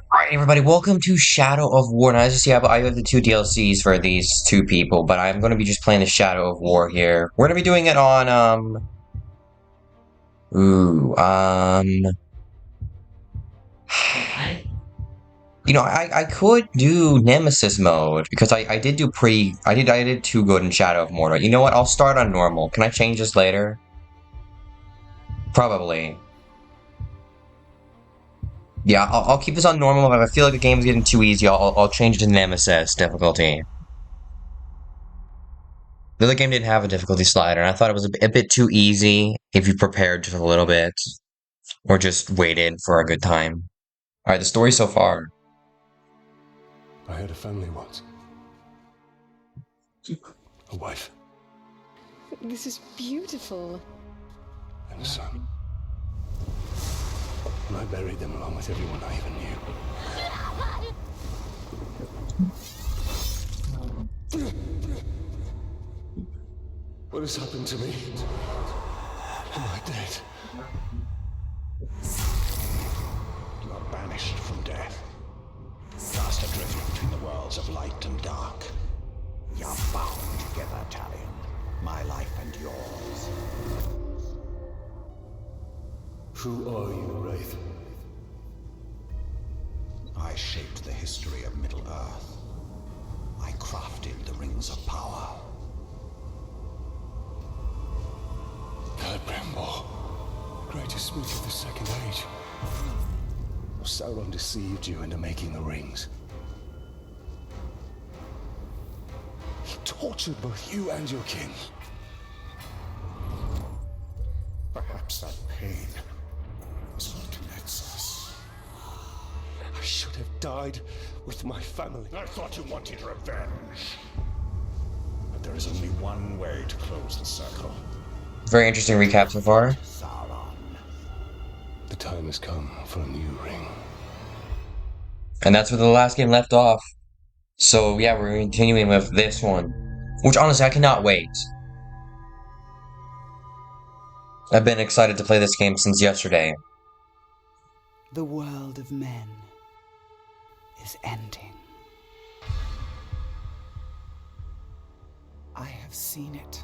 Alright, everybody, welcome to Shadow of War. Now, as you see, I have the two DLCs for these two people, but I'm going to be just playing the Shadow of War here. We're going to be doing it on, ooh, I could do Nemesis mode, because I did too good in Shadow of Mordor. You know what, I'll start on normal. Can I change this later? Probably. Yeah, I'll keep this on normal. If I feel like the game's getting too easy, I'll change it to Nemesis difficulty. The other game didn't have a difficulty slider, and I thought it was a bit too easy if you prepared just a little bit, or just waited for a good time. Alright, the story so far. I had a family once. A wife This is beautiful. and a son. And I buried them along with everyone I even knew. What has happened to me? Am I dead? You are banished from death. Cast adrift between the worlds of light and dark. We are bound together, Talion. My life and yours. Who are you, Wraith? I shaped the history of Middle-earth. I crafted the Rings of Power. Celebrimbor, greatest smith of the Second Age. Sauron deceived you into making the rings. He tortured both you and your king. Perhaps that pain is what connects us. I should have died with my family. I thought you wanted revenge. But there is only one way to close the circle. Very interesting recap so far. Sauron. The time has come for a new ring. And that's where the last game left off. So yeah, we're continuing with this one. Which honestly, I cannot wait. I've been excited to play this game since yesterday. The world of men is ending. I have seen it.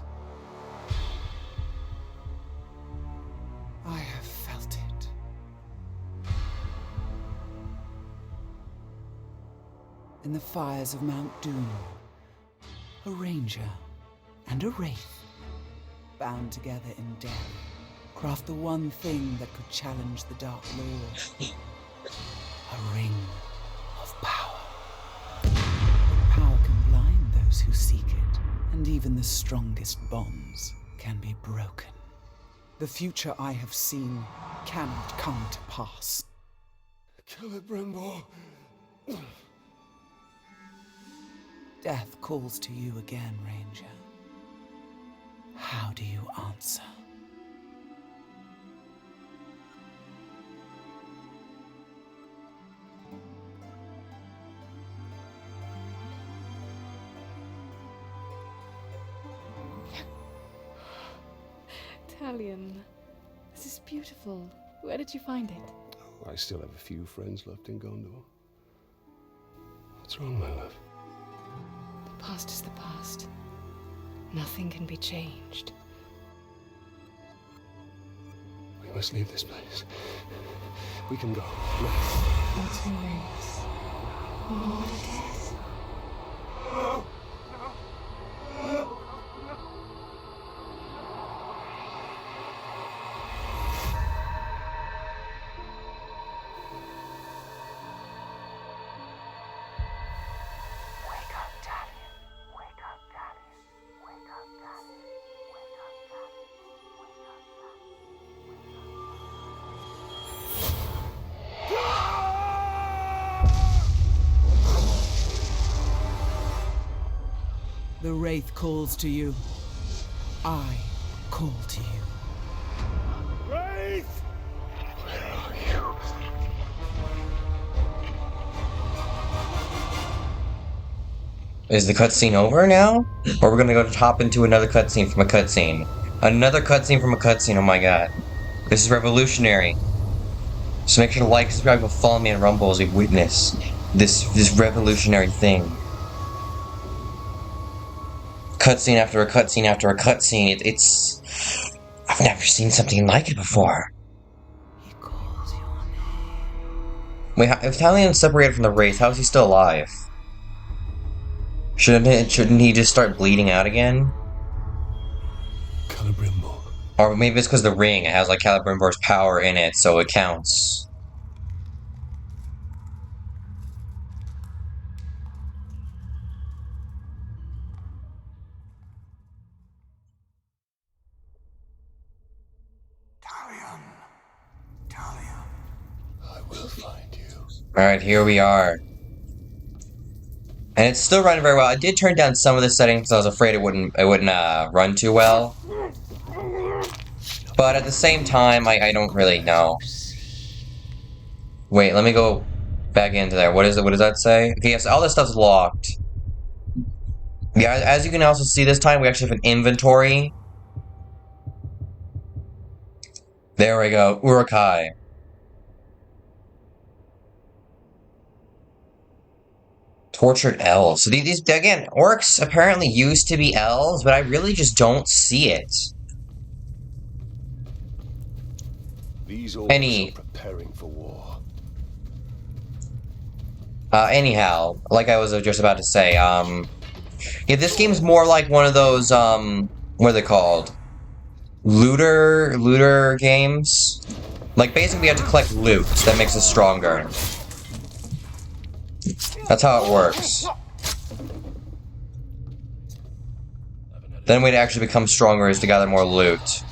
I have felt it. In the fires of Mount Doom, a ranger and a wraith, bound together in death, craft the one thing that could challenge the Dark Lord. A ring of power. Power can blind those who seek it, and even the strongest bonds can be broken. The future I have seen cannot come to pass. Celebrimbor. Death calls to you again, Ranger. How do you answer? Talion, this is beautiful. Where did you find it? I still have a few friends left in Gondor. What's wrong, my love? The past is the past. Nothing can be changed. We must leave this place. We can go. Our two rings. What it is. The Wraith calls to you. I call to you. Wraith! Where are you? Is the cutscene over now? Or we're gonna go hop into another cutscene from a cutscene? Another cutscene from a cutscene, oh my god. This is revolutionary. So make sure to like, subscribe, and follow me on Rumble as we witness this revolutionary thing. Cutscene after a cutscene after a cutscene. It's I've never seen something like it before. He calls your name. Wait, if Talion separated from the Wraith, how is he still alive? Shouldn't he just start bleeding out again? Celebrimbor. Or maybe it's because the ring, it has like Celebrimbor's power in it, so it counts. Talion. Talion. I will find you. Alright, here we are. And it's still running very well. I did turn down some of the settings because I was afraid it wouldn't run too well. But at the same time, I don't really know. Wait, let me go back into there. What is it? What does that say? Okay, yes, all this stuff's locked. Yeah, as you can also see this time, we actually have an inventory. There we go. Uruk-hai. Tortured elves. So these again, orcs apparently used to be elves, but I really just don't see it. These orcs Any- are preparing for war. Anyhow, like I was just about to say, yeah, this game's more like one of those, what are they called? Looter games? Like, basically we have to collect loot that makes us stronger. That's how it works. Then we'd actually become stronger is to gather more loot.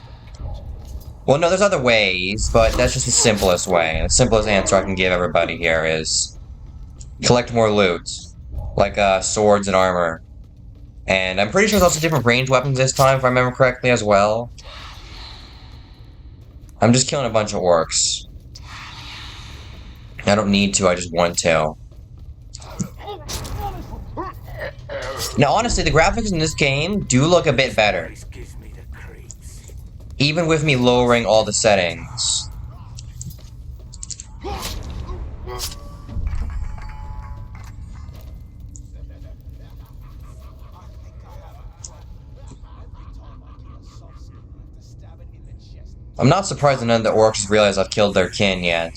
Well, no, there's other ways, but that's just the simplest way. The simplest answer I can give everybody here is collect more loot. Like, swords and armor. And I'm pretty sure there's also different ranged weapons this time, if I remember correctly, as well. I'm just killing a bunch of orcs. I don't need to, I just want to. Now, honestly, the graphics in this game do look a bit better. Even with me lowering all the settings. I'm not surprised that none of the orcs realize I've killed their kin yet.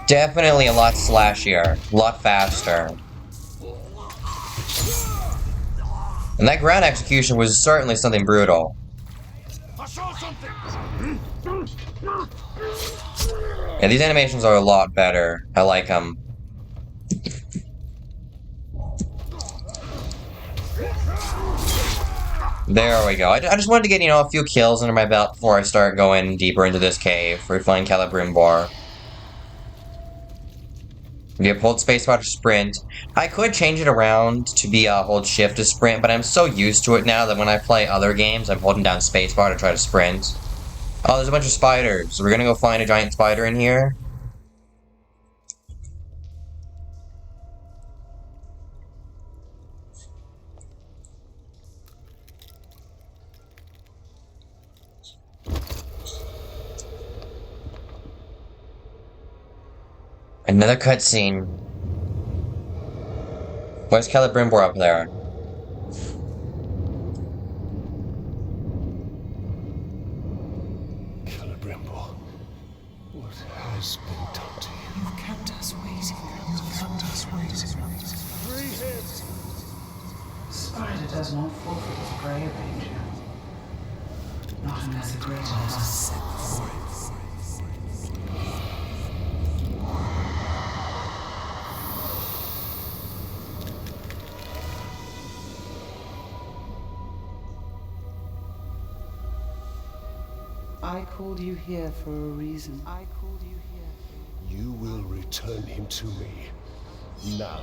Definitely a lot slashier, a lot faster. And that ground execution was certainly something brutal. Yeah, these animations are a lot better. I like them. There we go. I just wanted to get, a few kills under my belt before I start going deeper into this cave for finding Celebrimbor. You hold spacebar to sprint. I could change it around to be hold shift to sprint, but I'm so used to it now that when I play other games, I'm holding down spacebar to try to sprint. Oh, there's a bunch of spiders. We're gonna go find a giant spider in here. Another cutscene. Where's Celebrimbor up there? Celebrimbor, what has been done to you? You've kept us waiting. You've kept us waiting. Spider does not forfeit its prey, Ranger. Not unless the greater has set for it. I called you here for a reason. I called you here. You will return him to me. Now.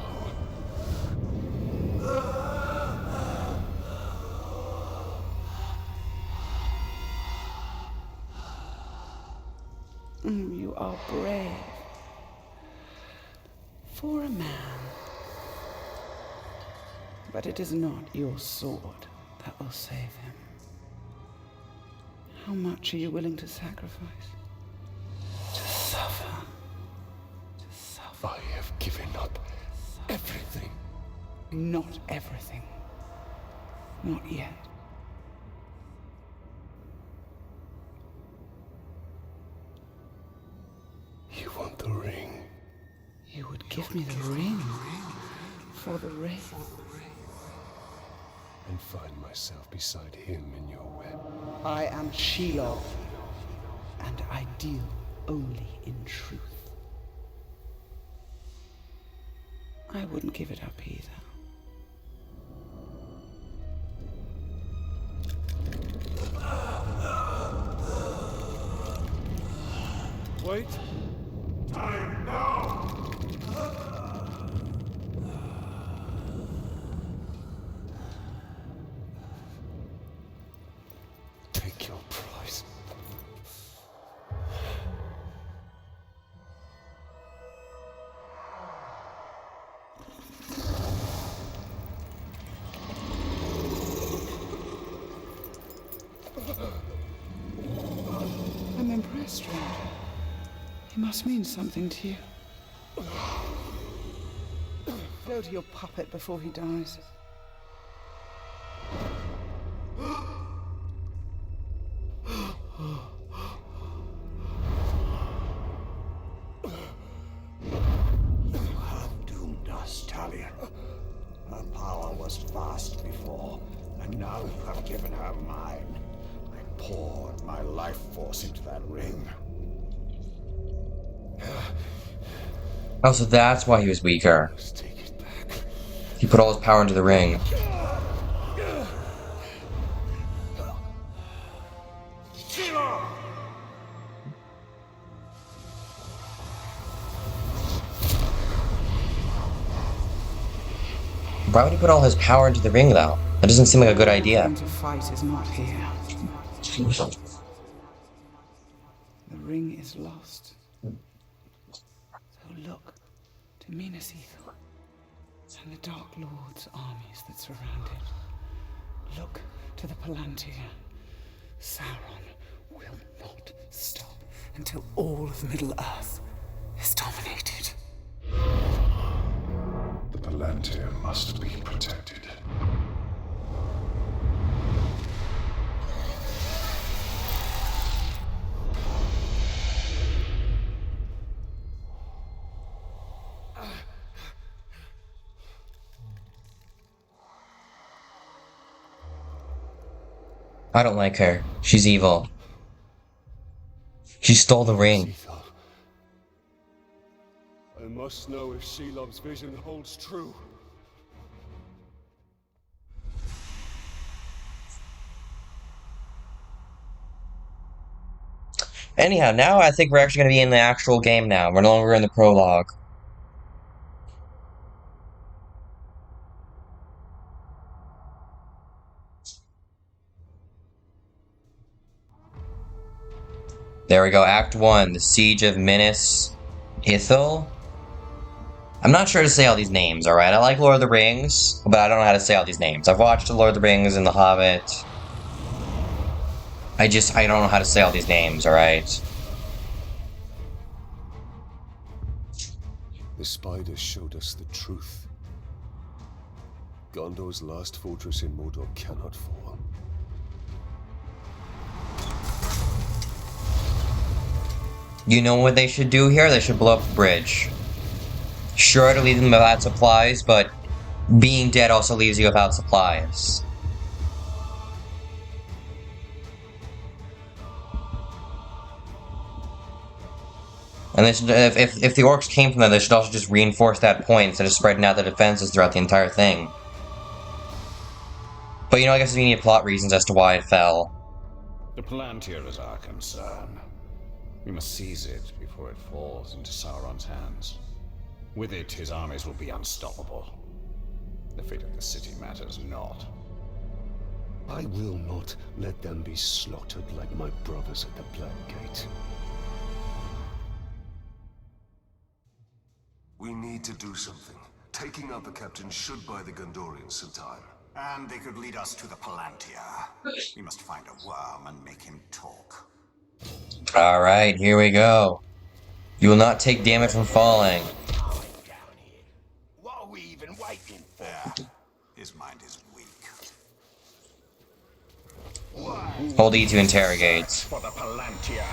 You are brave. For a man. But it is not your sword that will save him. How much are you willing to sacrifice? To suffer. To suffer. I have given up everything. Not everything. Not yet. You want the ring? You would give me the ring for the wraith. And find myself beside him in your web. I am Shelob, and I deal only in truth. I wouldn't give it up either. Wait. Time now! Take your prize. I'm impressed, stranger. He must mean something to you. Go to your puppet before he dies. You have doomed us, Talion. Her power was vast before, and now you have given her mine. I poured my life force into that ring. Oh, so that's why he was weaker. Let's take it back. He put all his power into the ring. Why would he put all his power into the ring, though? That doesn't seem like a good idea. The fight is not here. The ring is lost. So look to Minas Ithil and the Dark Lord's armies that surround it. Look to the Palantir. Sauron will not stop until all of Middle-earth is dominated. The Palantir must be protected. I don't like her. She's evil. She stole the ring. Ithil. I must know if Shelob's vision holds true. Anyhow, now I think we're actually going to be in the actual game now. We're no longer in the prologue. There we go, Act 1, The Siege of Minas Ithil. I'm not sure to say all these names, alright? I like Lord of the Rings, but I don't know how to say all these names. I've watched The Lord of the Rings and The Hobbit. I don't know how to say all these names, alright? The spiders showed us the truth. Gondor's last fortress in Mordor cannot fall. You know what they should do here? They should blow up the bridge. Sure, to leave them without supplies, but being dead also leaves you without supplies. And they should, if the orcs came from there, they should also just reinforce that point instead of spreading out the defenses throughout the entire thing. But you know, I guess we need plot reasons as to why it fell. The Palantir is our concern. We must seize it before it falls into Sauron's hands. With it, his armies will be unstoppable. The fate of the city matters not. I will not let them be slaughtered like my brothers at the Black Gate. We need to do something. Taking out the captain should buy the Gondorians some time. And they could lead us to the Palantir. We must find a worm and make him talk. Alright, here we go. You will not take damage from falling. What are we even waiting for? There. His mind is weak. Hold E to interrogate. For the Palantir.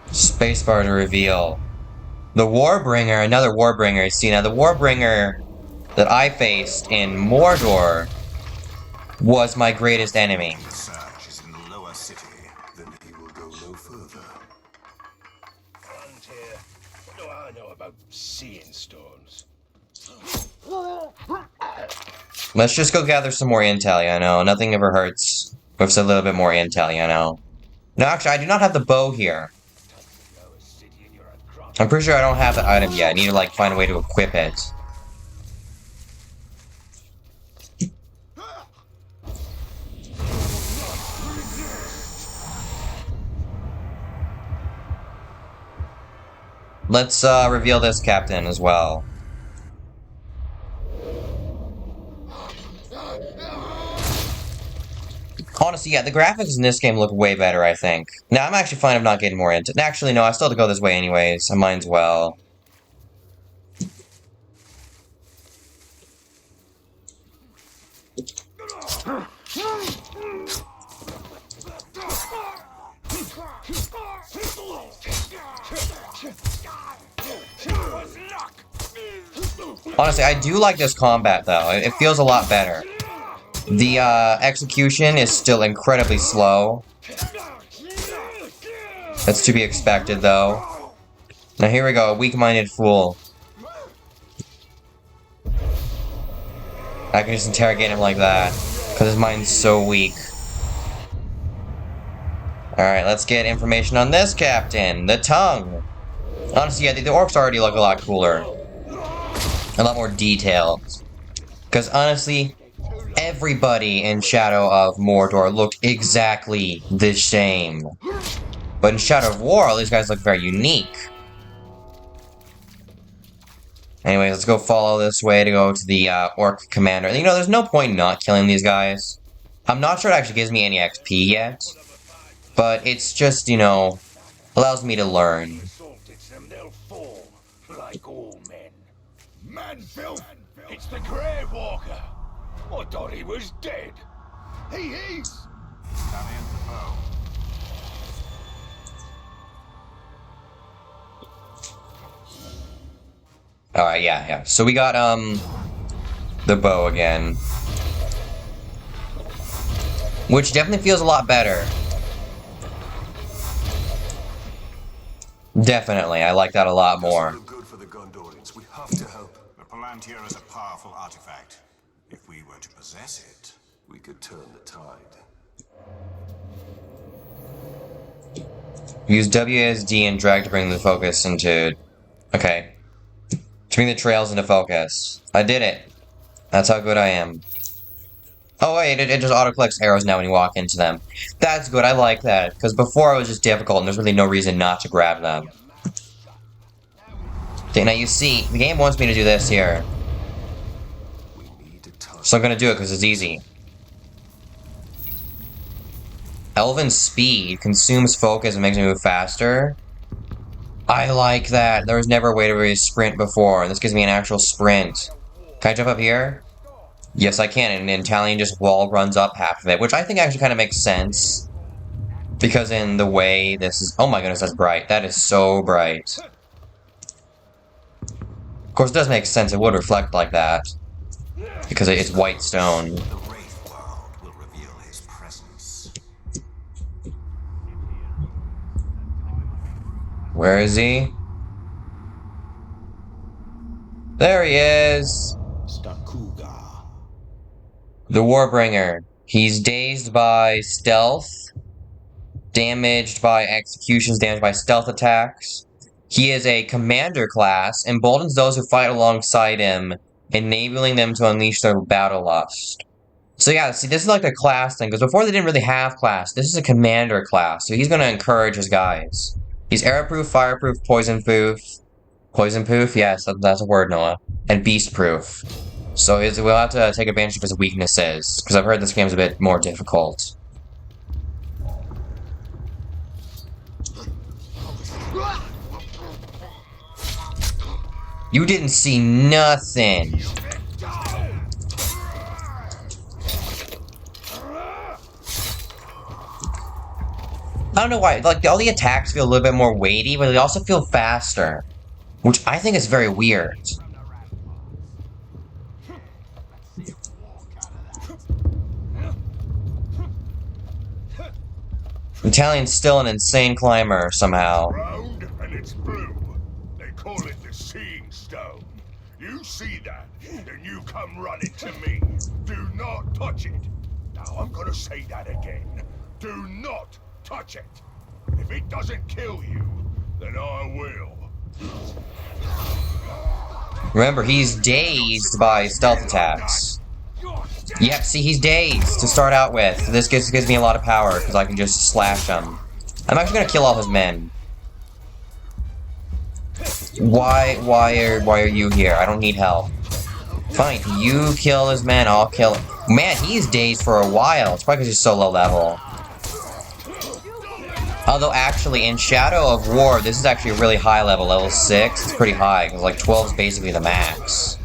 Spacebar to reveal. The Warbringer, another Warbringer. See, now the Warbringer that I faced in Mordor was my greatest enemy. The search is in the lower city. Then he will go no further. Frontier. What do I know about seeing stones? Let's just go gather some more intel, you know. Nothing ever hurts with a little bit more intel, you know. No, actually, I do not have the bow here. I'm pretty sure I don't have the item yet. I need to, like, find a way to equip it. Let's reveal this captain as well. Honestly, yeah, the graphics in this game look way better, I think. Now, I'm actually fine of not getting more into it. Actually, no, I still have to go this way anyways. I might as well. Honestly, I do like this combat, though. It feels a lot better. The execution is still incredibly slow. That's to be expected, though. Now here we go, a weak-minded fool. I can just interrogate him like that, because his mind's so weak. Alright, let's get information on this captain, the Tongue. Honestly, yeah, the orcs already look a lot cooler. A lot more detailed. Because honestly, everybody in Shadow of Mordor looked exactly the same. But in Shadow of War, these guys look very unique. Anyways, let's go follow this way to go to the orc commander. You know, there's no point in not killing these guys. I'm not sure it actually gives me any XP yet. But it's just, you know, allows me to learn. They'll fall like all men. Manfilth! It's the Grey Walker! I thought he was dead. He is! Alright, yeah. So we got, the bow again. Which definitely feels a lot better. Definitely, I like that a lot more. Look good for the Gondorians. We have to help. The Palantir is a powerful artifact. If we were to possess it, We could turn the tide. Use WASD and drag to bring the focus into... Okay. To bring the trails into focus. I did it. That's how good I am. Oh wait, it just auto-collects arrows now when you walk into them. That's good, I like that. Because before it was just difficult and there's really no reason not to grab them. Okay, now you see, the game wants me to do this here. We need a tide. So I'm gonna do it because it's easy. Elven Speed consumes focus and makes me move faster. I like that. There was never a way to really sprint before, and this gives me an actual sprint. Can I jump up here? Yes, I can, and Italian just wall runs up half of it, which I think actually kind of makes sense. Because in the way this is... Oh my goodness, that's bright. That is so bright. Of course, it does make sense. It would reflect like that. Because it's white stone. the Wraith World will reveal his presence. Where is he? There he is! Stakuga. The Warbringer. He's dazed by stealth, damaged by executions, damaged by stealth attacks. He is a commander class, emboldens those who fight alongside him, enabling them to unleash their battle lust. So yeah, see, this is like a class thing, because before they didn't really have class. This is a commander class, so he's going to encourage his guys. He's arrow-proof, fire-proof, poison-proof. Poison-proof? Yes, that's a word, Noah. And beast-proof. So we'll have to take advantage of his weaknesses, because I've heard this game's a bit more difficult. You didn't see nothing! I don't know why, like, all the attacks feel a little bit more weighty, but they also feel faster. Which I think is very weird. Italian's still an insane climber, somehow. Round and it's blue. They call it the Seeing Stone. You see that, then you come running to me. Do not touch it. Now I'm gonna say that again. Do not touch it. If it doesn't kill you, then I will. Remember, he's dazed by stealth attacks. Yep, see, he's dazed to start out with. This gives me a lot of power, because I can just slash him. I'm actually gonna kill all his men. Why are you here? I don't need help. Fine, you kill his men, I'll kill him. Man, he's dazed for a while. It's probably because he's so low level. Although, actually, in Shadow of War, this is actually a really high level. Level 6, it's pretty high, because like 12 is basically the max.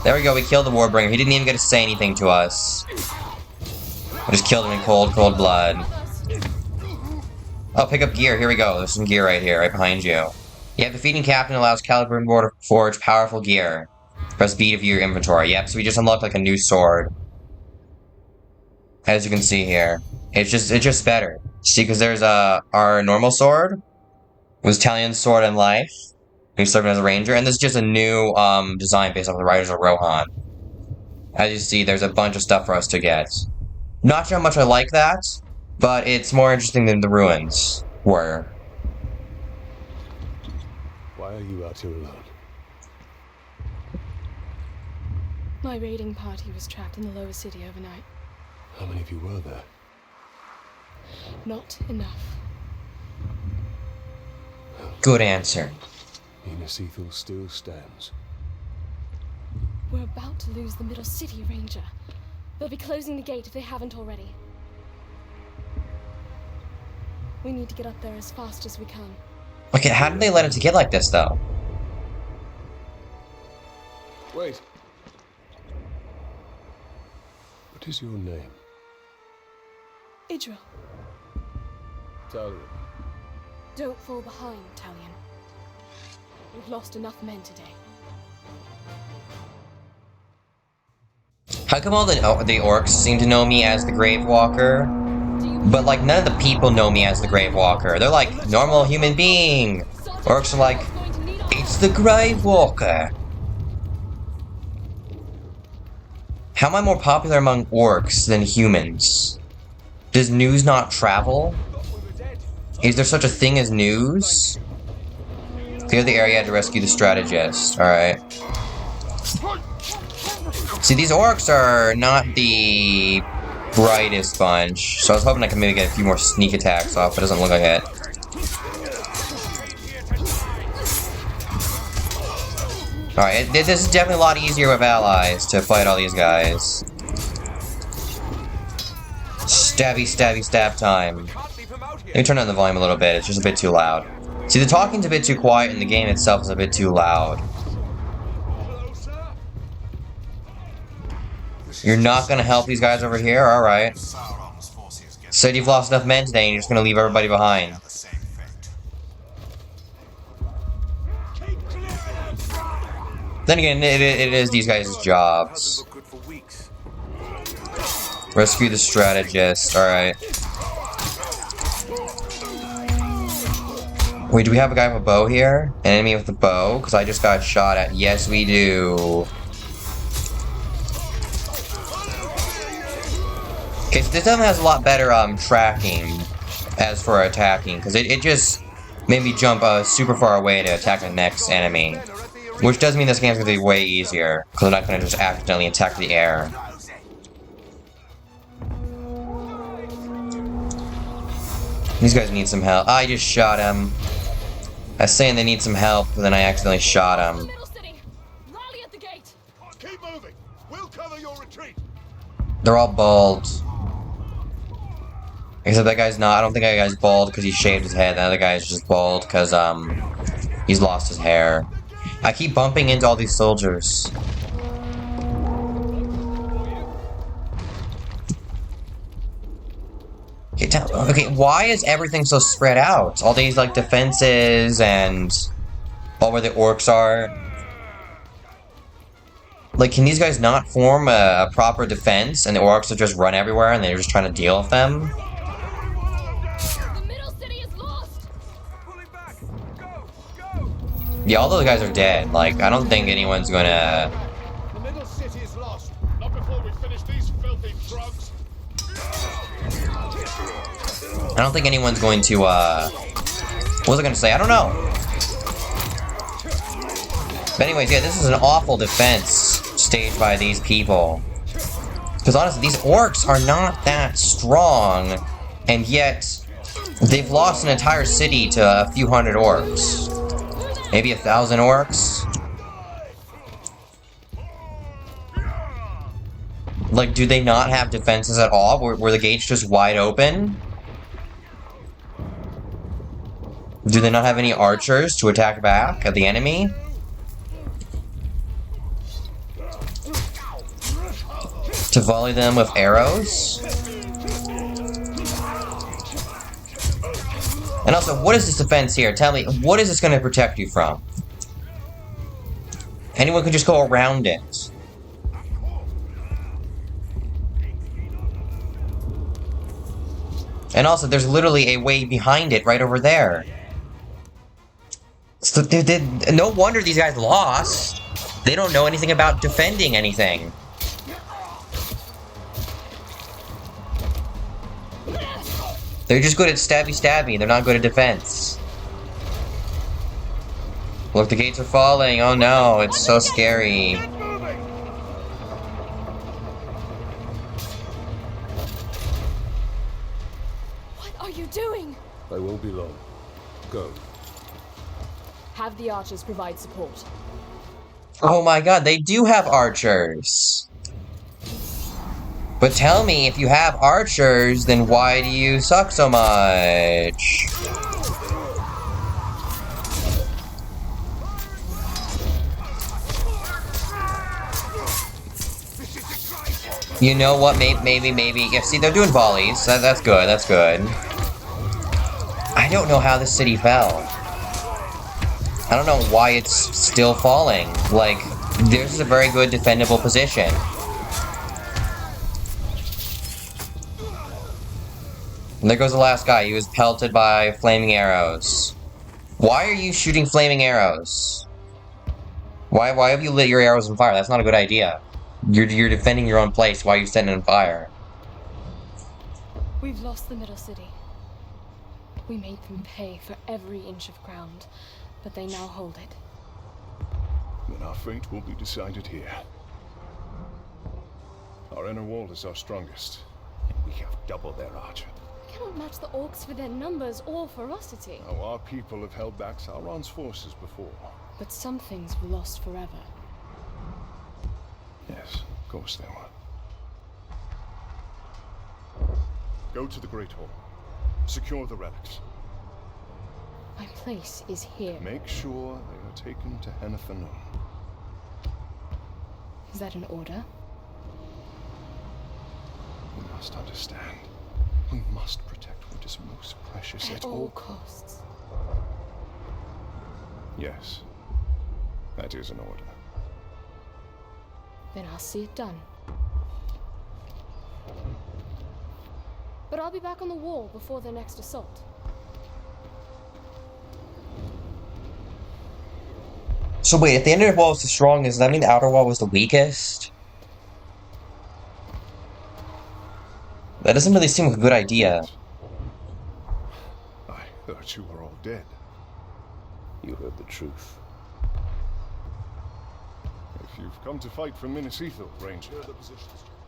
There we go, we killed the Warbringer. He didn't even get to say anything to us. We just killed him in cold blood. Oh, pick up gear, here we go. There's some gear right here, right behind you. Yeah, defeating Captain allows Caliburn to forge powerful gear. Press B to view your inventory. Yep, so we just unlocked like a new sword. As you can see here. It's just better. See, because there's our normal sword. Was Italian's sword in life. He's serving as a ranger, and this is just a new design based off the Riders of Rohan. As you see, there's a bunch of stuff for us to get. Not sure how much I like that, but it's more interesting than the ruins were. Why are you out here alone? My raiding party was trapped in the lower city overnight. How many of you were there? Not enough. Good answer. Minas Ithil still stands. We're about to lose the middle city, Ranger. They'll be closing the gate if they haven't already. We need to get up there as fast as we can. Okay, how did they let it get like this, though? Wait. What is your name? Idril, Talion. don't fall behind, Talion. We've lost enough men today. How come all the orcs seem to know me as the Grave Walker? But like none of the people know me as the Grave Walker. They're like normal human being. Orcs are like, it's the Grave Walker. How am I more popular among orcs than humans? Does news not travel? Is there such a thing as news? Clear the area to rescue the strategist. Alright. See, these orcs are not the brightest bunch, so I was hoping I could maybe get a few more sneak attacks off, but it doesn't look like it. Alright, this is definitely a lot easier with allies to fight all these guys. Stabby, stabby, stab time. Let me turn down the volume a little bit, it's just a bit too loud. See, the talking's a bit too quiet and the game itself is a bit too loud. You're not gonna help these guys over here? Alright. Said you've lost enough men today and you're just gonna leave everybody behind. Then again, it is these guys' jobs. Rescue the strategist, alright. Wait, do we have a guy with a bow here? An enemy with a bow? Because I just got shot at. Yes, we do. Okay, so this definitely has a lot better tracking as for attacking, because it just made me jump super far away to attack the next enemy. Which does mean this game's going to be way easier, because I'm not going to just accidentally attack the air. These guys need some help. I just shot him. I was saying they need some help, but then I accidentally shot him. Middle City! Rally at the gate! Keep moving. We'll cover your retreat. They're all bald. Except that guy's not. I don't think that guy's bald because he shaved his head. The other guy's just bald because, he's lost his hair. I keep bumping into all these soldiers. Okay, why is everything so spread out? All these, like, defenses and all where the orcs are. Like, can these guys not form a proper defense and the orcs will just run everywhere and they're just trying to deal with them? The middle city is lost! Yeah, all those guys are dead. Like, I don't think anyone's gonna... The middle city is lost. Not before we finish these filthy drugs. I don't think anyone's going to, what was I gonna say? I don't know. But anyways, yeah, this is an awful defense staged by these people. Because honestly, these orcs are not that strong, and yet they've lost an entire city to a few hundred orcs. Maybe 1,000 orcs? Like, do they not have defenses at all? Were the gates just wide open? Do they not have any archers to attack back at the enemy? To volley them with arrows? And also, what is this defense here? Tell me, what is this going to protect you from? Anyone can just go around it. And also, there's literally a way behind it right over there. So no wonder these guys lost. They don't know anything about defending anything. They're just good at stabby. They're not good at defense. Look, the gates are falling. Oh no, it's so scary. What are you doing? I won't be long. Go. Have the archers provide support. Oh my god, they do have archers. But tell me, if you have archers, then why do you suck so much? You know what, maybe. Yeah, see, they're doing volleys. That's good, that's good. I don't know how this city fell. I don't know why it's still falling. Like, this is a very good defendable position. And there goes the last guy. He was pelted by flaming arrows. Why are you shooting flaming arrows? Why have you lit your arrows on fire? That's not a good idea. You're defending your own place. Why are you setting it on fire? We've lost the middle city. We made them pay for every inch of ground, but they now hold it. Then our fate will be decided here. Our inner wall is our strongest. We have double their archer. We cannot match the orcs for their numbers or ferocity. Now, our people have held back Sauron's forces before. But some things were lost forever. Yes, of course they were. Go to the Great Hall. Secure the relics. My place is here. Make sure they are taken to Hennefernon. Is that an order? You must understand. We must protect what is most precious At all costs. Yes. That is an order. Then I'll see it done. But I'll be back on the wall before their next assault. So wait, if the inner wall was the strongest, does that mean the outer wall was the weakest? That doesn't really seem like a good idea. I thought you were all dead. You heard the truth. If you've come to fight for Minas Ithil, Ranger,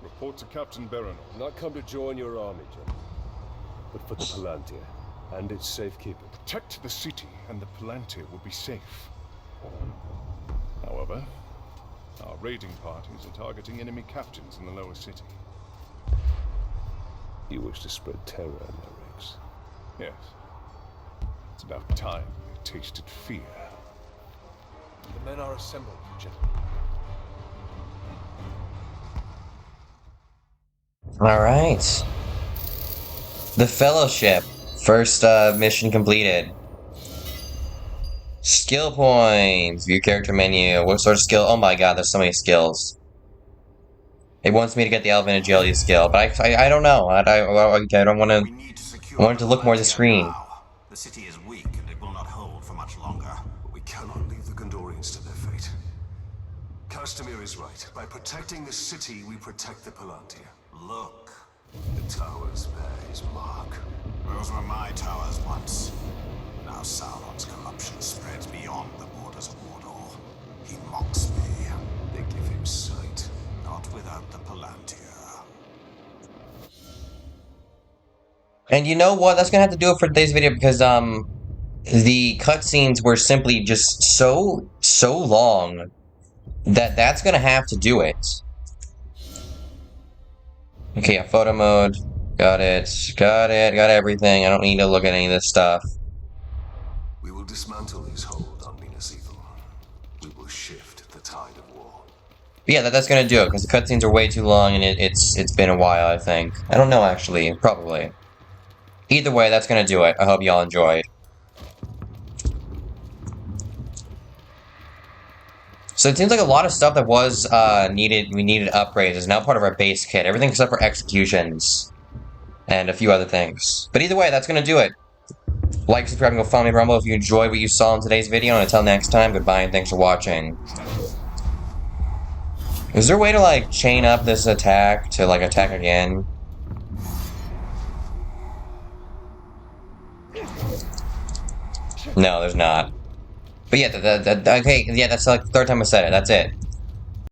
report to Captain Berenor. Not come to join your army, General, but for the Palantir. And its safekeeping. Protect the city and the Palantir will be safe. However, our raiding parties are targeting enemy captains in the lower city. You wish to spread terror in their ranks. Yes. It's about time they tasted fear. The men are assembled, gentlemen. Alright. The Fellowship. First mission completed. Skill points. View character menu. What sort of skill? Oh my god, there's so many skills. It wants me to get the Elven Agility skill, but I don't know. I don't want to. We need to secure I want it to look more at the Palantir screen. now. The city is weak and it will not hold for much longer. We cannot leave the Gondorians to their fate. Castamir is right. By protecting the city, we protect the Palantir. Look, The towers bear his mark. those were my towers once. Now Sauron's corruption spreads beyond the borders of Mordor. He mocks me. They give him sight. Not without the Palantir. And you know what? That's gonna have to do it for today's video because the cutscenes were simply just so long that that's gonna have to do it. Okay, yeah, photo mode. Got it. Got everything. I don't need to look at any of this stuff. We will dismantle his hold on Minas Ithil. We will shift the tide of war. But yeah, that's gonna do it because the cutscenes are way too long and it's been a while. I think. I don't know actually. Probably. Either way, that's gonna do it. I hope y'all enjoyed. So it seems like a lot of stuff that was we needed upgrades is now part of our base kit. Everything except for executions. And a few other things. But either way, that's gonna do it. Like, subscribe, and go follow me on Rumble if you enjoyed what you saw in today's video. And until next time, goodbye and thanks for watching. Is there a way to, like, chain up this attack to, like, attack again? No, there's not. But yeah, okay, yeah, that's like the third time I said it. That's it.